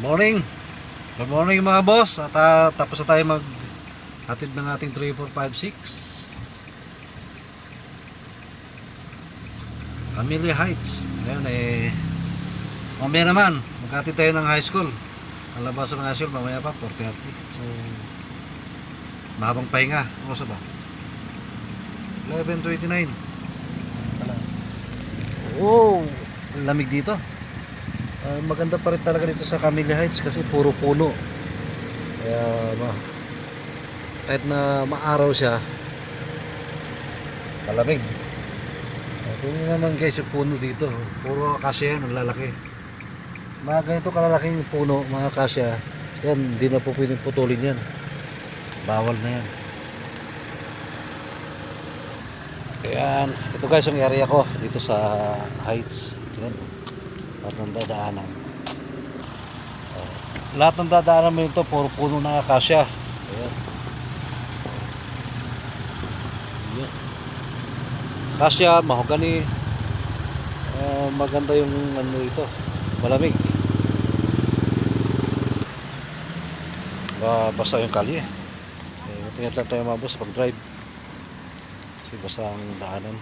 Morning. Good morning mga boss. At tapos na tayo hatid ng ating 3, 4, 5, 6 Amelia Heights. Ayan mamaya naman maghatid tayo ng high school. Ang labasan ng high school mamaya pa 4:30. So mahabang pahinga. Ano sa ba? 11:29. Oh, lamig dito. Maganda pa rin talaga dito sa Amelia Heights kasi puro puno. Kaya kahit na maaraw siya, malamig. Tingnan naman guys yung puno dito. Puro akasya yan, ang lalaki. Mga ganito kalalaking puno, mga akasya, yan, hindi na po pwedeng putulin yan. Bawal na yan. Ayan, ito guys yung area ko dito sa Heights. Yan. Lahat ng dadaanan, lahat ng dadaanan mo ito puro puno ng akasya. Ayan. Ayan. Akasya, mahogani, maganda yung ano ito, malamig, basta yung kalye. Tingnan lang tayo mabos pag drive kasi basta ang daanan.